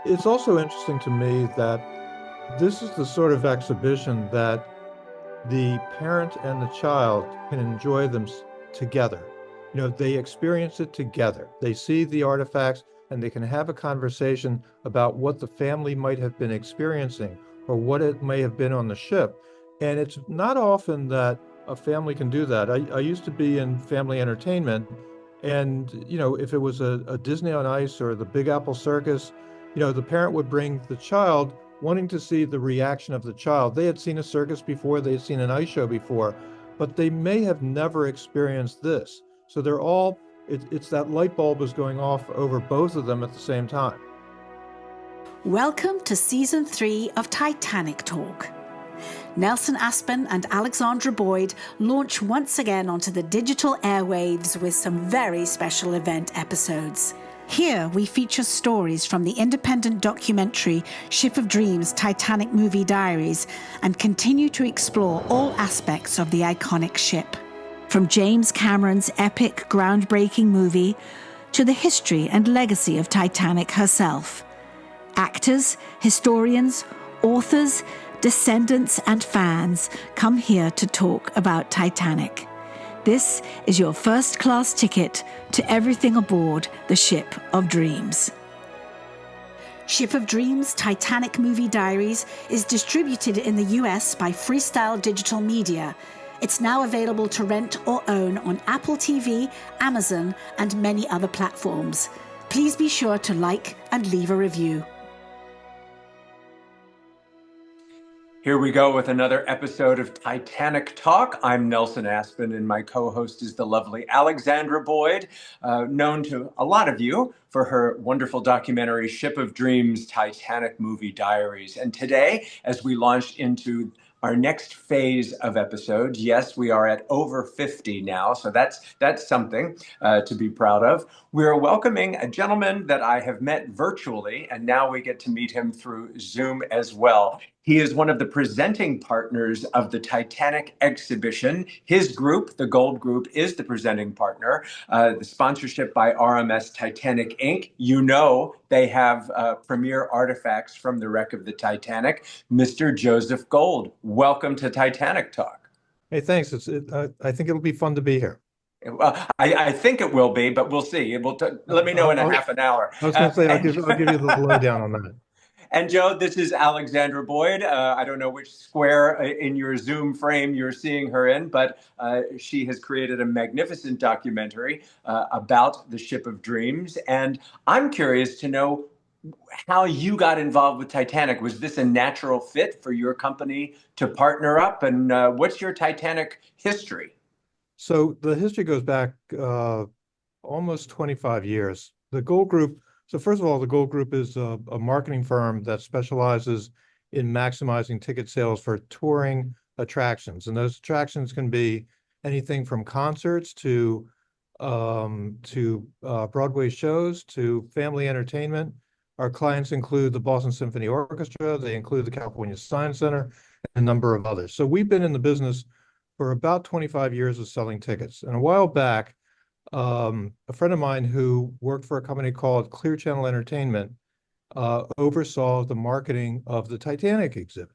It's also interesting to me that this is the sort of exhibition that the parent and the child can enjoy them together. They experience it together. They see the artifacts and they can have a conversation about what the family might have been experiencing or what it may have been on the ship. And it's not often that a family can do that. I used to be in family entertainment, and if it was a Disney on Ice or the Big Apple Circus, the parent would bring the child wanting to see the reaction of the child. They had seen a circus before, they had seen an ice show before, but they may have never experienced this. So it's that light bulb is going off over both of them at the same time. Welcome to Season 3 of Titanic Talk. Nelson Aspen and Alexandra Boyd launch once again onto the digital airwaves with some very special event episodes. Here we feature stories from the independent documentary Ship of Dreams Titanic Movie Diaries and continue to explore all aspects of the iconic ship. From James Cameron's epic, groundbreaking movie to the history and legacy of Titanic herself. Actors, historians, authors, descendants and fans come here to talk about Titanic. This is your first-class ticket to everything aboard the Ship of Dreams. Ship of Dreams Titanic Movie Diaries is distributed in the US by Freestyle Digital Media. It's now available to rent or own on Apple TV, Amazon, and many other platforms. Please be sure to like and leave a review. Here we go with another episode of Titanic Talk. I'm Nelson Aspen, and my co-host is the lovely Alexandra Boyd, known to a lot of you for her wonderful documentary, Ship of Dreams, Titanic Movie Diaries. And today, as we launch into our next phase of episodes, yes, we are at over 50 now, so that's something to be proud of. We're welcoming a gentleman that I have met virtually, and now we get to meet him through Zoom as well. He is one of the presenting partners of the Titanic Exhibition. His group, the Gold Group, is the presenting partner. The sponsorship by RMS Titanic Inc. You know they have premier artifacts from the wreck of the Titanic. Mr. Joseph Gold, welcome to Titanic Talk. Hey, thanks. I think it'll be fun to be here. Well, I think it will be, but we'll see. Let me know in a half an hour. I was going to say, I'll give you the lowdown on that. And Joe, this is Alexandra Boyd. I don't know which square in your Zoom frame you're seeing her in, but she has created a magnificent documentary about the Ship of Dreams. And I'm curious to know how you got involved with Titanic. Was this a natural fit for your company to partner up? And what's your Titanic history? So the history goes back almost 25 years. The Gold Group. So first of all, the Gold Group is a marketing firm that specializes in maximizing ticket sales for touring attractions. And those attractions can be anything from concerts to Broadway shows to family entertainment. Our clients include the Boston Symphony Orchestra, they include the California Science Center, and a number of others. So we've been in the business for about 25 years of selling tickets. And a while back, a friend of mine who worked for a company called Clear Channel Entertainment oversaw the marketing of the Titanic exhibit.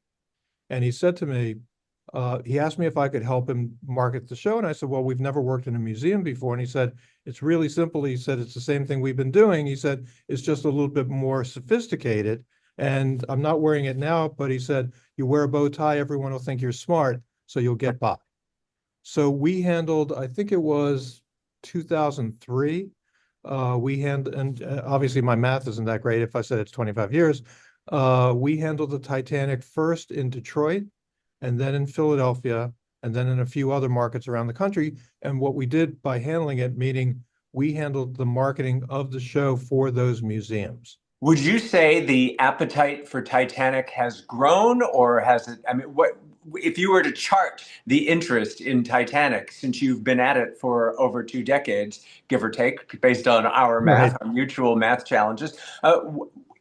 And he said to me, he asked me if I could help him market the show. And I said, well, we've never worked in a museum before. And he said, it's really simple. He said, it's the same thing we've been doing. He said, it's just a little bit more sophisticated. And I'm not wearing it now, but he said, you wear a bow tie, everyone will think you're smart, so you'll get by. So we handled, I think it was 2003. And obviously my math isn't that great if I said it's 25 years. We handled the Titanic first in Detroit, and then in Philadelphia, and then in a few other markets around the country. And what we did by handling it, meaning we handled the marketing of the show for those museums. Would you say the appetite for Titanic has grown, or has it, what, if you were to chart the interest in Titanic since you've been at it for over 2 decades, give or take, based on our math, our mutual math challenges,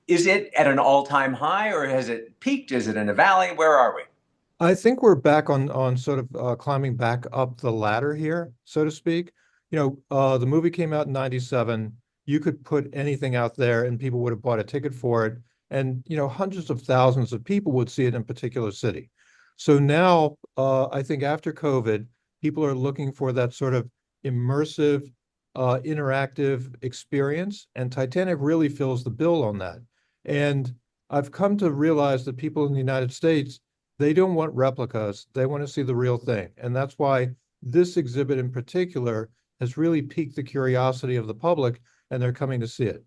is it at an all-time high, or has it peaked? Is it in a valley? Where are we? I think we're back on sort of climbing back up the ladder here, so to speak. The movie came out in 97. You could put anything out there and people would have bought a ticket for it. and hundreds of thousands of people would see it in a particular city. So now, I think after COVID, people are looking for that sort of immersive, interactive experience, and Titanic really fills the bill on that. And I've come to realize that people in the United States, they don't want replicas, they want to see the real thing. And that's why this exhibit in particular has really piqued the curiosity of the public, and they're coming to see it.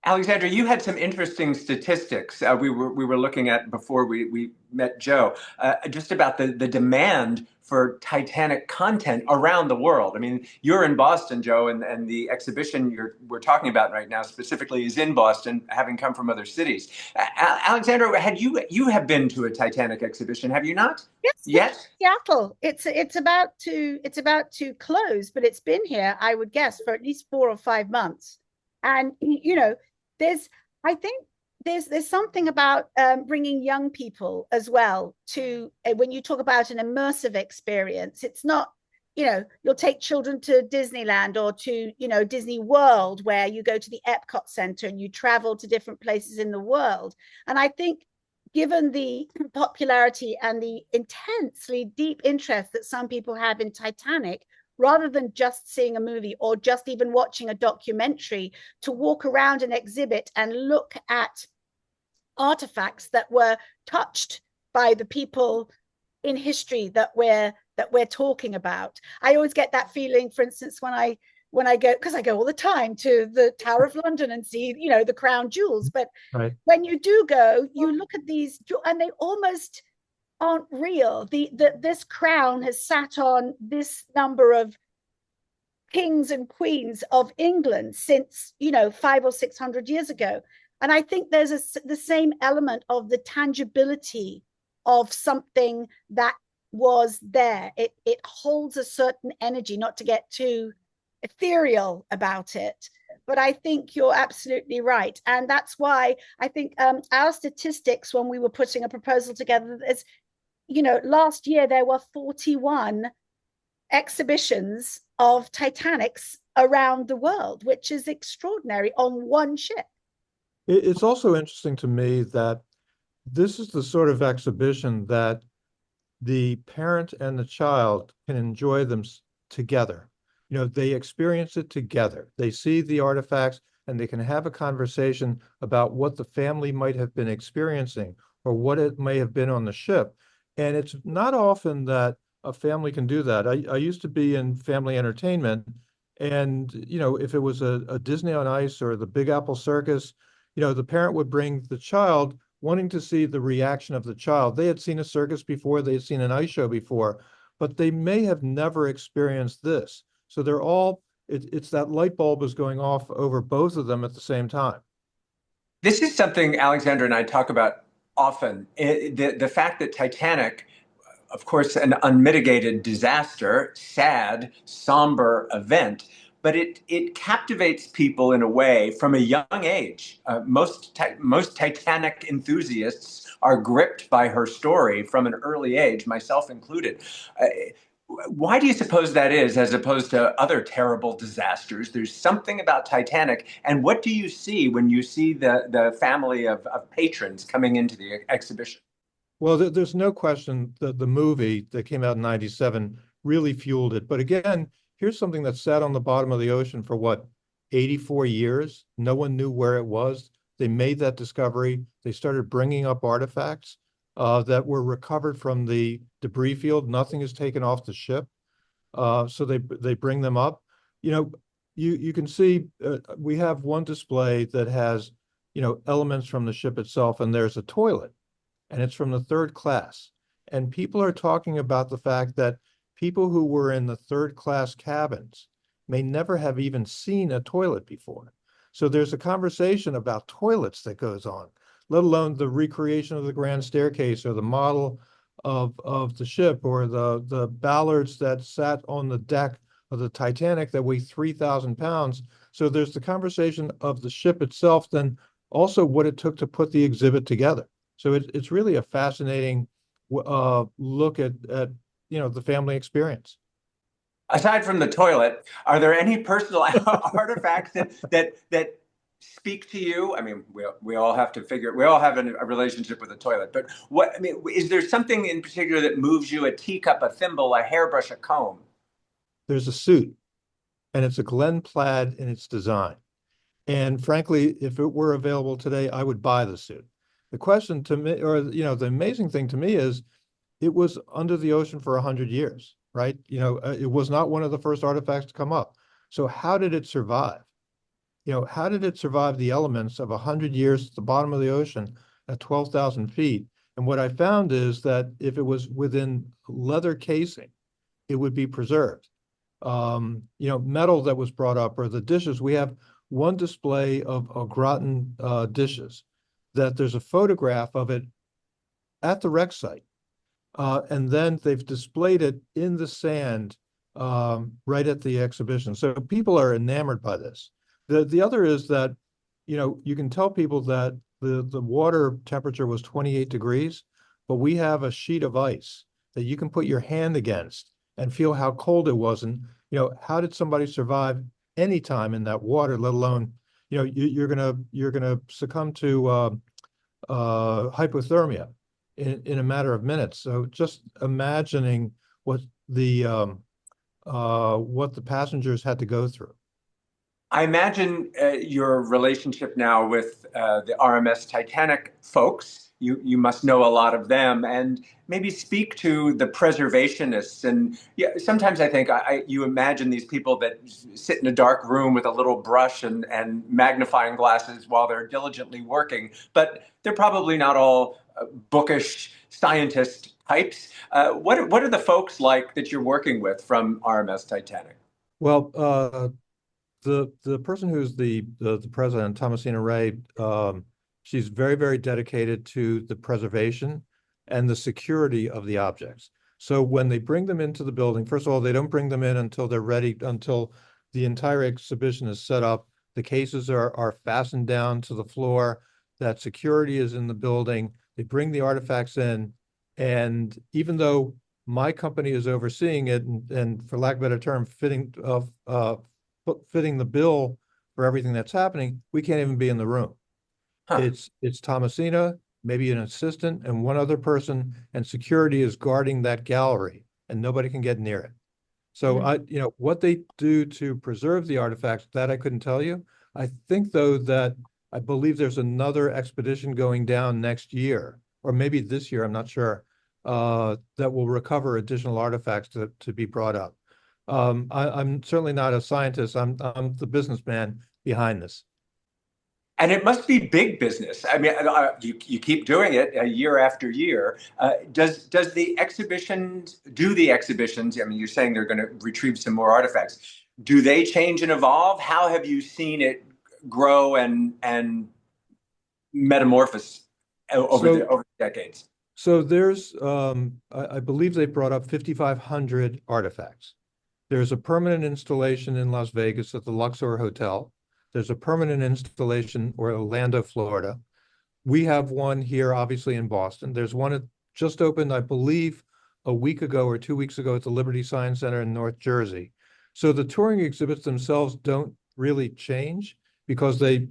Alexandra, you had some interesting statistics we were looking at before we met Joe, just about the demand for Titanic content around the world. I mean, you're in Boston, Joe, and the exhibition we're talking about right now specifically is in Boston, having come from other cities. Alexandra, you have been to a Titanic exhibition, have you not? Yes, Yes. Seattle. It's about to close, but it's been here, I would guess, for at least 4 or 5 months. And there's I think there's something about bringing young people as well to when you talk about an immersive experience. It's not, you'll take children to Disneyland or to Disney World, where you go to the Epcot Center and you travel to different places in the world. And I think, given the popularity and the intensely deep interest that some people have in Titanic, rather than just seeing a movie or just even watching a documentary, to walk around an exhibit and look at artifacts that were touched by the people in history that we're talking about. I always get that feeling, for instance, when I go, because I go all the time to the Tower of London and see, the crown jewels. But Right. when you do go, you look at these and they almost aren't real. This crown has sat on this number of kings and queens of England since 500 or 600 years ago. And I think there's the same element of the tangibility of something that was there. It holds a certain energy, not to get too ethereal about it. But I think you're absolutely right. And that's why I think our statistics, when we were putting a proposal together, is, last year there were 41 exhibitions of Titanics around the world, which is extraordinary on one ship. It's also interesting to me that this is the sort of exhibition that the parent and the child can enjoy them together. They experience it together. They see the artifacts and they can have a conversation about what the family might have been experiencing or what it may have been on the ship. And it's not often that a family can do that. I used to be in family entertainment, and if it was a Disney on Ice or the Big Apple Circus, the parent would bring the child, wanting to see the reaction of the child. They had seen a circus before, they had seen an ice show before, but they may have never experienced this. So they're all, it's that light bulb is going off over both of them at the same time. This is something Alexandra and I talk about often. The fact that Titanic, of course, an unmitigated disaster, sad, somber event, but it captivates people in a way from a young age. Most Titanic enthusiasts are gripped by her story from an early age, myself included. Why do you suppose that is, as opposed to other terrible disasters? There's something about Titanic. And what do you see when you see the family of patrons coming into the exhibition? Well, there's no question that the movie that came out in '97 really fueled it. But again, here's something that sat on the bottom of the ocean for what, 84 years? No one knew where it was. They made that discovery. They started bringing up artifacts that were recovered from the debris field. Nothing is taken off the ship. So they bring them up. You can see we have one display that has, elements from the ship itself, and there's a toilet, and it's from the third class. And people are talking about the fact that people who were in the third class cabins may never have even seen a toilet before. So there's a conversation about toilets that goes on, let alone the recreation of the grand staircase or the model of the ship or the ballards that sat on the deck of the Titanic that weigh 3,000 pounds. So there's the conversation of the ship itself, then also what it took to put the exhibit together. So it's really a fascinating look at the family experience. Aside from the toilet, are there any personal artifacts that speak to you? I mean, we all have to figure, we all have a relationship with a toilet, but what, I mean, is there something in particular that moves you? A teacup, a thimble, a hairbrush, a comb? There's a suit, and it's a Glen plaid in its design. And frankly, if it were available today, I would buy the suit. The question to me, or the amazing thing to me is, it was under the ocean for 100 years, right? It was not one of the first artifacts to come up. So how did it survive? How did it survive the elements of 100 years at the bottom of the ocean at 12,000 feet? And what I found is that if it was within leather casing, it would be preserved. Metal that was brought up, or the dishes. We have one display of au gratin dishes that there's a photograph of it at the wreck site. And then they've displayed it in the sand right at the exhibition. So people are enamored by this. The other is that, you can tell people that the water temperature was 28 degrees, but we have a sheet of ice that you can put your hand against and feel how cold it was. And, how did somebody survive any time in that water, let alone, you're gonna succumb to hypothermia in a matter of minutes. So just imagining what the passengers had to go through. I imagine your relationship now with the RMS Titanic folks. You must know a lot of them, and maybe speak to the preservationists. And yeah, sometimes I think you imagine these people that sit in a dark room with a little brush and magnifying glasses while they're diligently working, but they're probably not all bookish scientist types. What are the folks like that you're working with from RMS Titanic? Well, the person who's the president, Thomasina Ray, she's very, very dedicated to the preservation and the security of the objects. So when they bring them into the building, first of all, they don't bring them in until they're ready, until the entire exhibition is set up. The cases are fastened down to the floor, that security is in the building. They bring the artifacts in, and even though my company is overseeing it and for lack of a better term, fitting the bill for everything that's happening, we can't even be in the room. Huh. It's Thomasina, maybe an assistant, and one other person, and security is guarding that gallery, and nobody can get near it. So what they do to preserve the artifacts, that I couldn't tell you. I think though that I believe there's another expedition going down next year, or maybe this year, I'm not sure, that will recover additional artifacts to be brought up. I'm certainly not a scientist. I'm the businessman behind this. And it must be big business. I mean, you keep doing it year after year. Does the exhibitions, I mean, you're saying they're going to retrieve some more artifacts. Do they change and evolve? How have you seen it grow and metamorphose over the decades? So there's, I believe they brought up 5,500 artifacts. There's a permanent installation in Las Vegas at the Luxor Hotel. There's a permanent installation in Orlando, Florida. We have one here, obviously, in Boston. There's one that just opened, I believe, a week ago or 2 weeks ago at the Liberty Science Center in North Jersey. So the touring exhibits themselves don't really change because the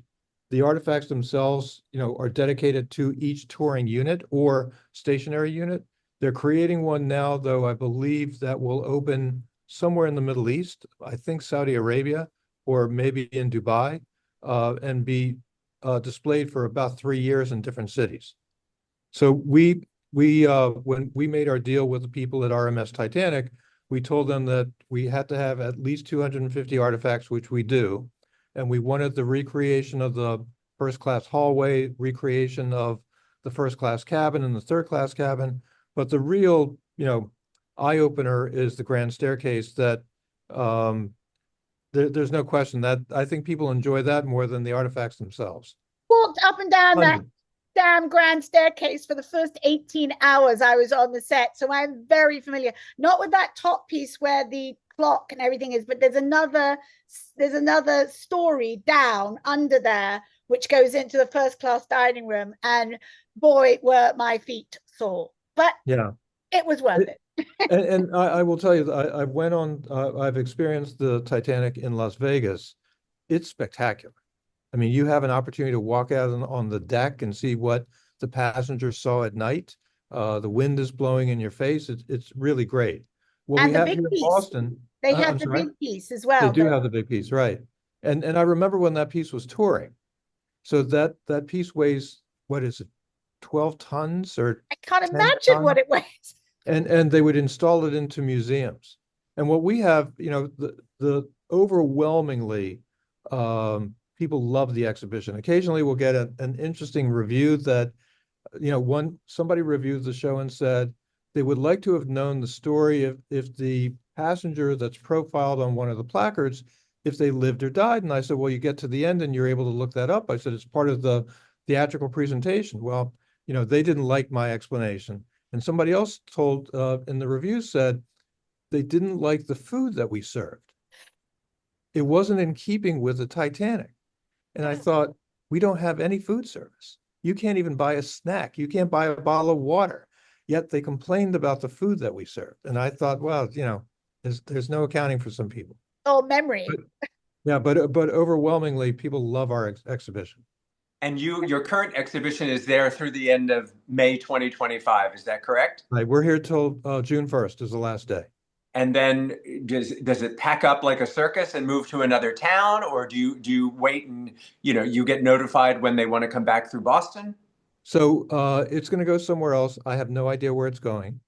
artifacts themselves, are dedicated to each touring unit or stationary unit. They're creating one now, though, I believe that will open somewhere in the Middle East, I think Saudi Arabia, or maybe in Dubai, and be displayed for about 3 years in different cities. So when we made our deal with the people at RMS Titanic, we told them that we had to have at least 250 artifacts, which we do. And we wanted the recreation of the first class hallway, recreation of the first class cabin and the third class cabin. But the real, eye opener is the grand staircase that there's no question that I think people enjoy that more than the artifacts themselves. Walked up and down that damn grand staircase for the first 18 hours I was on the set. So I'm very familiar, not with that top piece where the clock and everything is, but there's another story down under there, which goes into the first class dining room. And boy, were my feet sore, but yeah, it was worth it. And I will tell you, I've experienced the Titanic in Las Vegas. It's spectacular. I mean, you have an opportunity to walk out on the deck and see what the passengers saw at night. The wind is blowing in your face. It's really great. What we And the have big here in piece, Boston, they have I'm the sorry, big piece as they well. do have the big piece, right? And I remember when that piece was touring. So that piece weighs, what is it, 12 tons or I can't 10 imagine tons? what it weighs. And they would install it into museums. And what we have, the overwhelmingly people love the exhibition. Occasionally we'll get an interesting review that, somebody reviewed the show and said they would like to have known the story if the passenger that's profiled on one of the placards, if they lived or died. And I said, well, you get to the end and you're able to look that up. I said, it's part of the theatrical presentation. Well, they didn't like my explanation. And somebody else told in the review said they didn't like the food that we served. It wasn't in keeping with the Titanic. And I thought, we don't have any food service. You can't even buy a snack. You can't buy a bottle of water. Yet they complained about the food that we served. And I thought, well, there's no accounting for some people. Oh, memory. But overwhelmingly, people love our exhibition. And your current exhibition is there through the end of May 2025. Is that correct? Right. We're here till June 1st is the last day. And then does it pack up like a circus and move to another town, or do you wait and you get notified when they want to come back through Boston? So it's going to go somewhere else. I have no idea where it's going.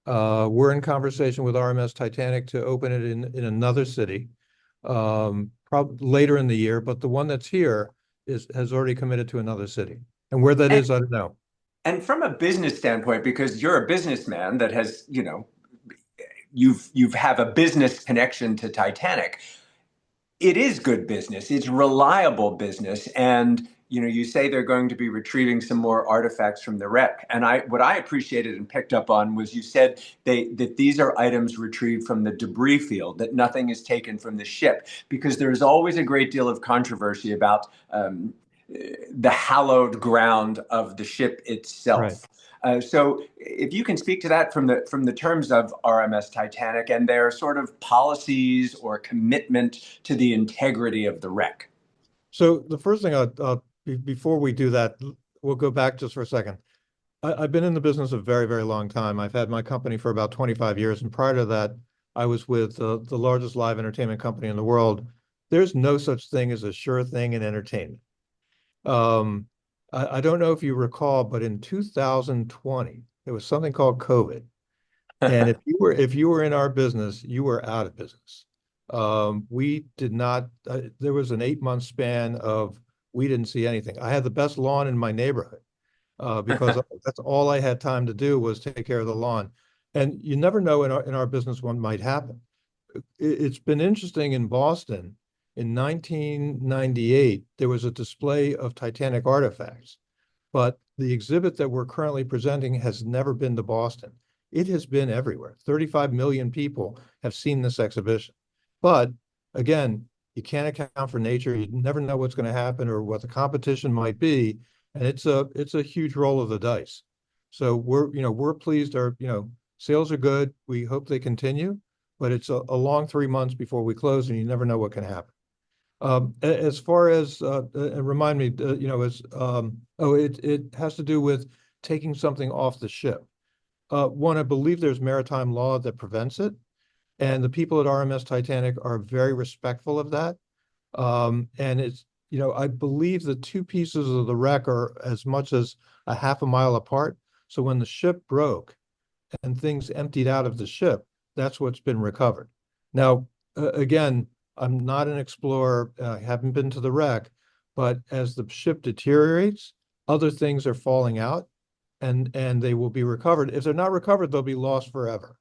We're in conversation with RMS Titanic to open it in another city, probably later in the year. But the one that's here has already committed to another city, and where that is, I don't know. And from a business standpoint, because you're a businessman that has you've have a business connection to Titanic. It is good business. It's reliable business. And, you say they're going to be retrieving some more artifacts from the wreck. And what I appreciated and picked up on was you said that these are items retrieved from the debris field, that nothing is taken from the ship, because there is always a great deal of controversy about the hallowed ground of the ship itself. Right. So if you can speak to that from the terms of RMS Titanic and their sort of policies or commitment to the integrity of the wreck. So the first thing before we do that, we'll go back just for a second. I've been in the business a very, very long time. I've had my company for about 25 years. And prior to that, I was with the largest live entertainment company in the world. There's no such thing as a sure thing in entertainment. I don't know if you recall, but in 2020, there was something called COVID. And if you were in our business, you were out of business. We did not, there was an 8-month span of, we didn't see anything. I had the best lawn in my neighborhood because that's all I had time to do was take care of the lawn. And you never know in our business what might happen. It's been interesting in Boston. In 1998, there was a display of Titanic artifacts, but the exhibit that we're currently presenting has never been to Boston. It has been everywhere. 35 million people have seen this exhibition. But again, you can't account for nature. You never know what's going to happen or what the competition might be. And it's a huge roll of the dice. So we're pleased. Our, sales are good. We hope they continue, but it's a long 3 months before we close and you never know what can happen. As far as, remind me, it has to do with taking something off the ship. One, I believe there's maritime law that prevents it. And the people at RMS Titanic are very respectful of that. And it's, I believe the two pieces of the wreck are as much as a half a mile apart. So when the ship broke and things emptied out of the ship, that's what's been recovered. Now, again, I'm not an explorer. I haven't been to the wreck, but as the ship deteriorates, other things are falling out and they will be recovered. If they're not recovered, they'll be lost forever.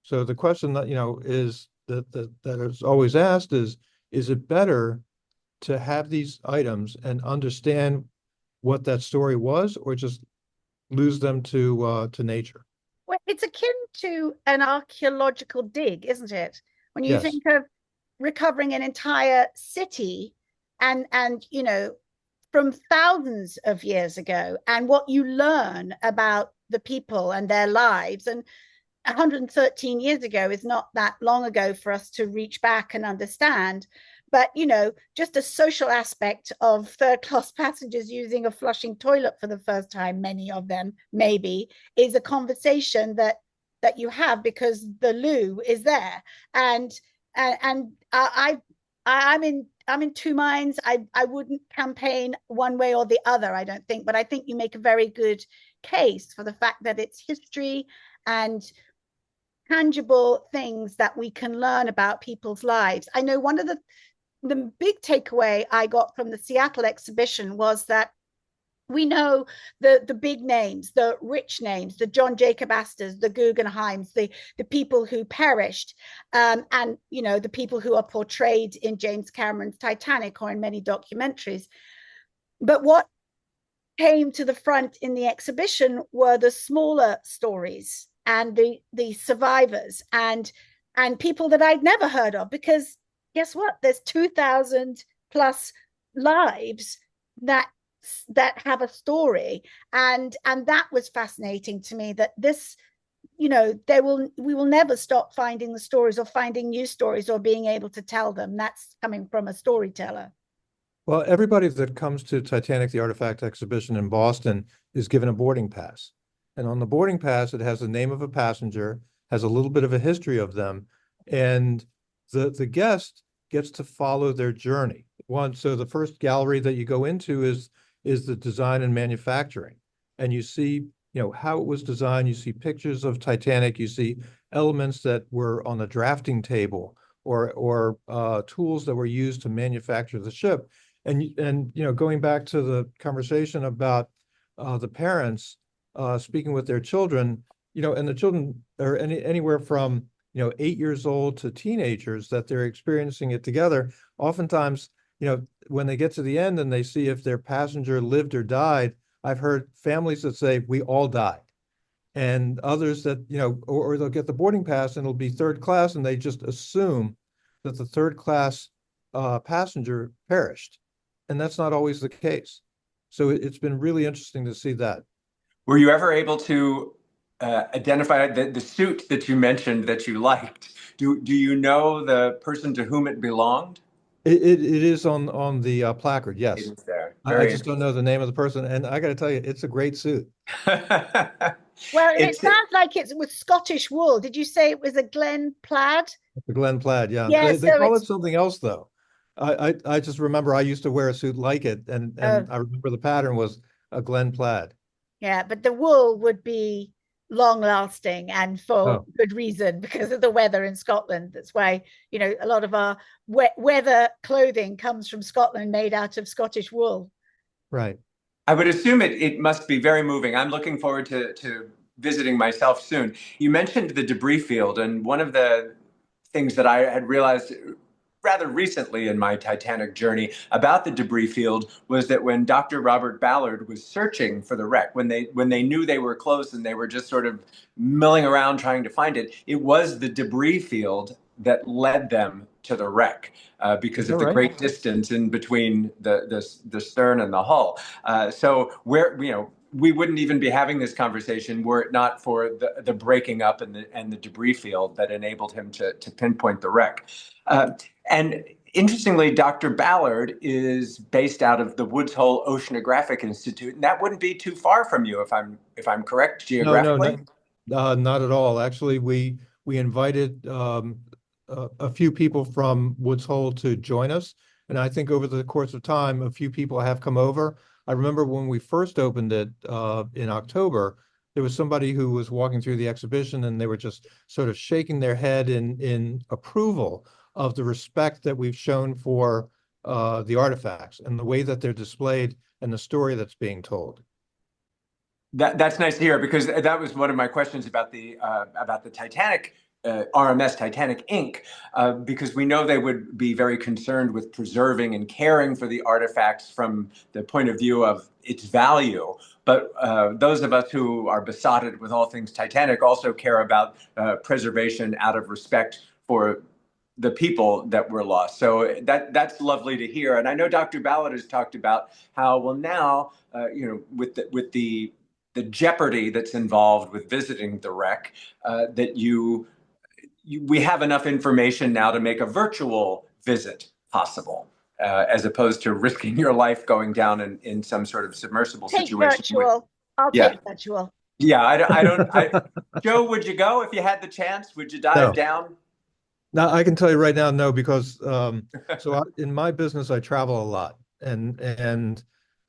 So the question that, is that is always asked is it better to have these items and understand what that story was or just lose them to nature? Well, it's akin to an archaeological dig, isn't it? When you Yes. think of recovering an entire city and from thousands of years ago and what you learn about the people and their lives, and 113 years ago is not that long ago for us to reach back and understand, but just a social aspect of third class passengers using a flushing toilet for the first time, many of them maybe, is a conversation that you have because the loo is there. And I'm in two minds. I wouldn't campaign one way or the other, I don't think, but I think you make a very good case for the fact that it's history and tangible things that we can learn about people's lives. I know one of the big takeaway I got from the Seattle exhibition was that we know the big names, the rich names, the John Jacob Astors, the Guggenheims, the people who perished, and the people who are portrayed in James Cameron's Titanic or in many documentaries. But what came to the front in the exhibition were the smaller stories and the survivors and people that I'd never heard of, because guess what? There's 2,000 plus lives that have a story, and that was fascinating to me, that this, we will never stop finding the stories or finding new stories or being able to tell them. That's coming from a storyteller. Well, everybody that comes to Titanic, the Artefact Exhibition in Boston, is given a boarding pass. And on the boarding pass, it has the name of a passenger, has a little bit of a history of them, and the guest gets to follow their journey. So the first gallery that you go into is the design and manufacturing. And you see, how it was designed. You see pictures of Titanic. You see elements that were on the drafting table or tools that were used to manufacture the ship. And going back to the conversation about the parents speaking with their children, and the children are anywhere from 8 years old to teenagers, that they're experiencing it together. Oftentimes, when they get to the end and they see if their passenger lived or died, I've heard families that say, we all died. And others that, or they'll get the boarding pass and it'll be third class, and they just assume that the third class passenger perished. And that's not always the case. So it's been really interesting to see that. Were you ever able to identify the suit that you mentioned that you liked? Do you know the person to whom it belonged? It is on the placard, yes. It is there. I just don't know the name of the person. And I got to tell you, it's a great suit. Well, it sounds like it's with Scottish wool. Did you say it was a Glen Plaid? The Glen Plaid, yeah. Yeah, they call it something else, though. I just remember I used to wear a suit like it, and I remember the pattern was a Glen Plaid. Yeah, but the wool would be long lasting and for good reason, because of the weather in Scotland. That's why, a lot of our weather clothing comes from Scotland, made out of Scottish wool. Right. I would assume it must be very moving. I'm looking forward to visiting myself soon. You mentioned the debris field, and one of the things that I had realized rather recently in my Titanic journey about the debris field was that when Dr. Robert Ballard was searching for the wreck, when they knew they were close and they were just sort of milling around trying to find it, it was the debris field that led them to the wreck because of the great distance in between the stern and the hull. So we wouldn't even be having this conversation were it not for the breaking up and the debris field that enabled him to pinpoint the wreck. And interestingly, Dr. Ballard is based out of the Woods Hole Oceanographic Institute, and that wouldn't be too far from you, if I'm correct geographically. No, not at all. Actually, we invited a few people from Woods Hole to join us, and I think over the course of time, a few people have come over. I remember when we first opened it in October, there was somebody who was walking through the exhibition, and they were just sort of shaking their head in approval of the respect that we've shown for the artifacts and the way that they're displayed and the story that's being told. That's nice to hear, because that was one of my questions about the Titanic RMS Titanic Inc., because we know they would be very concerned with preserving and caring for the artifacts from the point of view of its value. But those of us who are besotted with all things Titanic also care about preservation out of respect for the people that were lost. So that's lovely to hear. And I know Dr. Ballard has talked about how, well, now, with the jeopardy that's involved with visiting the wreck, that we have enough information now to make a virtual visit possible, as opposed to risking your life going down in some sort of submersible Take situation. virtual. I'll Yeah. take virtual. Yeah, I don't. Joe, would you go if you had the chance? Would you dive No. down? Now, I can tell you right now, no, because in my business, I travel a lot, and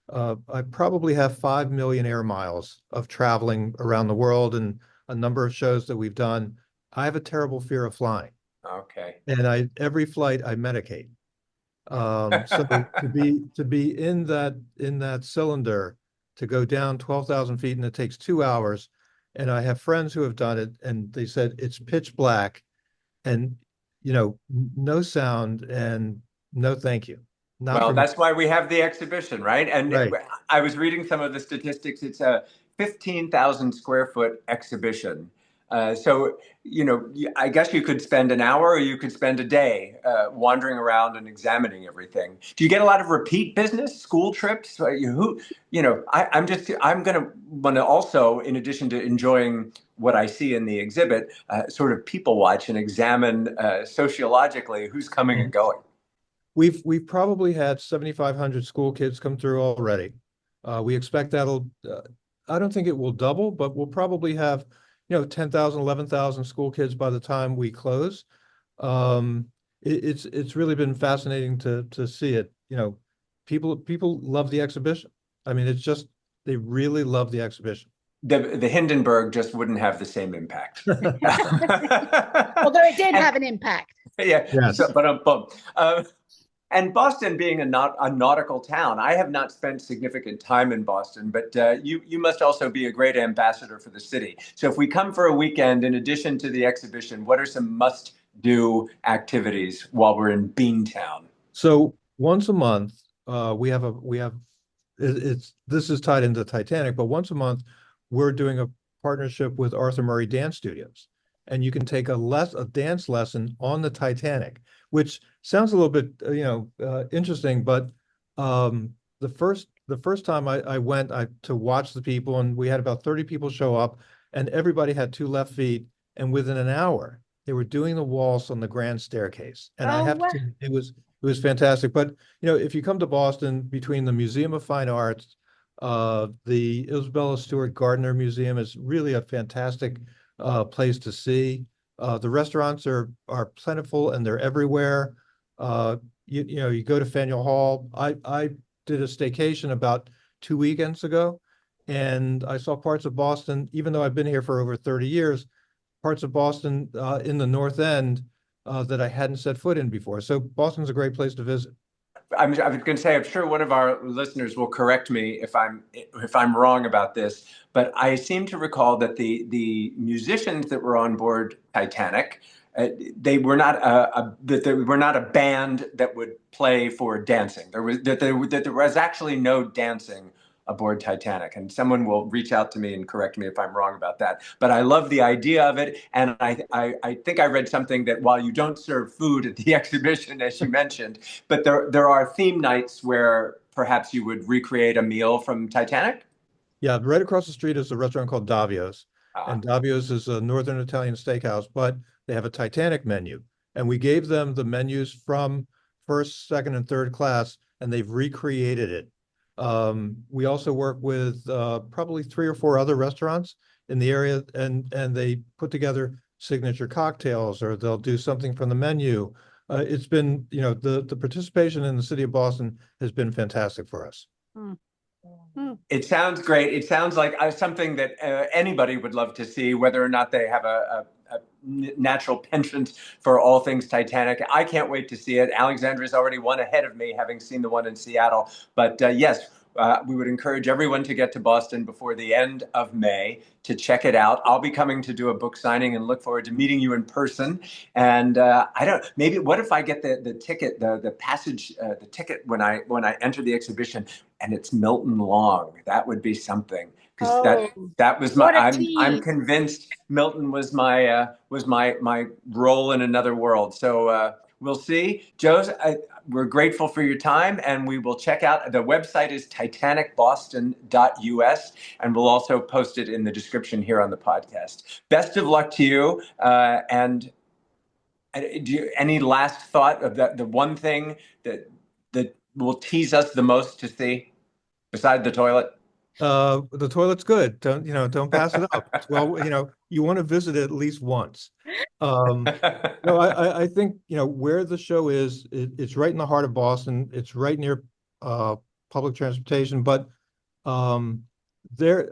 I probably have 5 million air miles of traveling around the world and a number of shows that we've done. I have a terrible fear of flying, Okay. and every flight I medicate. So to be in that cylinder, to go down 12,000 feet, and it takes 2 hours. And I have friends who have done it, and they said it's pitch black, and no sound, and no thank you. Not Well, for me. that's why we have the exhibition, right? And Right. I was reading some of the statistics. It's a 15,000 square foot exhibition. So, I guess you could spend an hour or you could spend a day wandering around and examining everything. Do you get a lot of repeat business, school trips? I'm going to want to also, in addition to enjoying what I see in the exhibit, sort of people watch and examine sociologically who's coming and going. We've probably had 7,500 school kids come through already. We expect I don't think it will double, but we'll probably have, 10,000, 11,000 school kids by the time we close. It's really been fascinating to see it. People love the exhibition. I mean, they really love the exhibition. The Hindenburg just wouldn't have the same impact. Although it did have an impact. Yeah. Yes. And Boston being a nautical town, I have not spent significant time in Boston, but you must also be a great ambassador for the city. So if we come for a weekend, in addition to the exhibition, what are some must-do activities while we're in Beantown? So once a month, this is tied into Titanic, but once a month, we're doing a partnership with Arthur Murray Dance Studios, and you can take a dance lesson on the Titanic, which sounds a little bit interesting, but the first time I went to watch the people, and we had about 30 people show up, and everybody had two left feet, and within an hour they were doing the waltz on the grand staircase, and I have wow. to, it was fantastic. But if you come to Boston, between the Museum of Fine Arts, the Isabella Stewart Gardner Museum is really a fantastic place to see. The restaurants are plentiful, and they're everywhere. You go to Faneuil Hall. I did a staycation about 2 weekends ago, and I saw parts of Boston, even though I've been here for over 30 years, parts of Boston in the North End that I hadn't set foot in before. So Boston's a great place to visit. I was going to say, I'm sure one of our listeners will correct me if I'm wrong about this, but I seem to recall that the musicians that were on board Titanic, they were not a band that would play for dancing. There was actually no dancing aboard Titanic, and someone will reach out to me and correct me if I'm wrong about that. But I love the idea of it, and I think I read something that while you don't serve food at the exhibition, as you mentioned, but there are theme nights where perhaps you would recreate a meal from Titanic. Yeah, right across the street is a restaurant called Davio's, and Davio's is a Northern Italian steakhouse, but they have a Titanic menu, and we gave them the menus from first, second, and third class, and they've recreated it. We also work with probably 3 or 4 other restaurants in the area, and they put together signature cocktails, or they'll do something from the menu. It's been, the participation in the city of Boston has been fantastic for us. It sounds great. It sounds like something that anybody would love to see, whether or not they have a natural penchant for all things Titanic. I can't wait to see it. Alexandra's already one ahead of me, having seen the one in Seattle. But yes, we would encourage everyone to get to Boston before the end of May to check it out. I'll be coming to do a book signing and look forward to meeting you in person. And what if I get the ticket, the passage, the ticket when I enter the exhibition, and it's Milton Long? That would be something. Because that was I'm convinced Milton was my role in another world. So we'll see. Joe, we're grateful for your time, and we will check out. The website is titanicboston.us, and we'll also post it in the description here on the podcast. Best of luck to you, and Any last thought of the one thing that will tease us the most to see beside the toilet? The toilet's good. Don't pass it up. Well, you want to visit it at least once. No, I think, where the show is, it's right in the heart of Boston. It's right near public transportation, but there,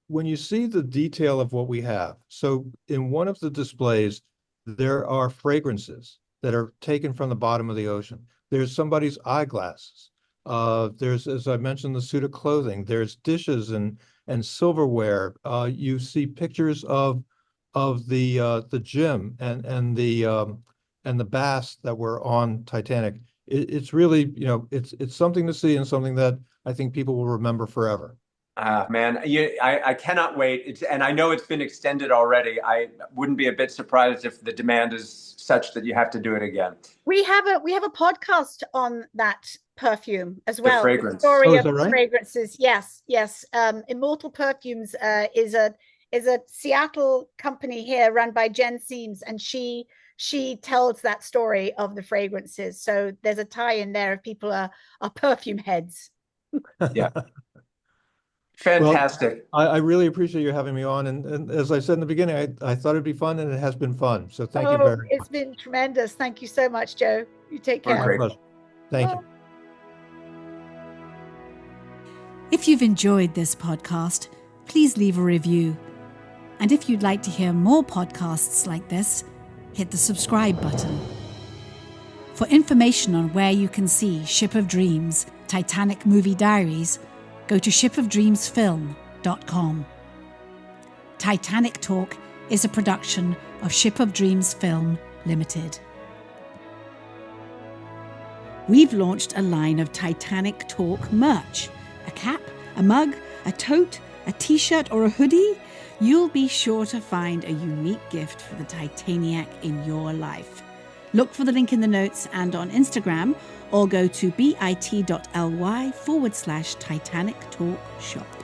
when you see the detail of what we have, so in one of the displays, there are fragrances that are taken from the bottom of the ocean. There's somebody's eyeglasses. There's, as I mentioned, the suit of clothing. There's dishes and silverware. You see pictures of the gym and the baths that were on Titanic. It's really, it's something to see and something that I think people will remember forever. Man, I cannot wait. And I know it's been extended already. I wouldn't be a bit surprised if the demand is such that you have to do it again. We have a podcast on that perfume as well. The fragrance. Story is of that right? fragrances. Yes. Immortal Perfumes is a Seattle company here run by Jen Seams, and she tells that story of the fragrances. So there's a tie in there if people are perfume heads. Yeah. Fantastic. Well, I really appreciate you having me on. And as I said in the beginning, I thought it'd be fun, and it has been fun. So thank you very much. It's been tremendous. Thank you so much, Joe. You take care. Great. Thank you. If you've enjoyed this podcast, please leave a review. And if you'd like to hear more podcasts like this, hit the subscribe button. For information on where you can see Ship of Dreams, Titanic Movie Diaries, go to shipofdreamsfilm.com. Titanic Talk is a production of Ship of Dreams Film Limited. We've launched a line of Titanic Talk merch. A cap, a mug, a tote, a t-shirt or a hoodie. You'll be sure to find a unique gift for the Titaniac in your life. Look for the link in the notes and on Instagram, or go to bit.ly/Titanic Talk Shop.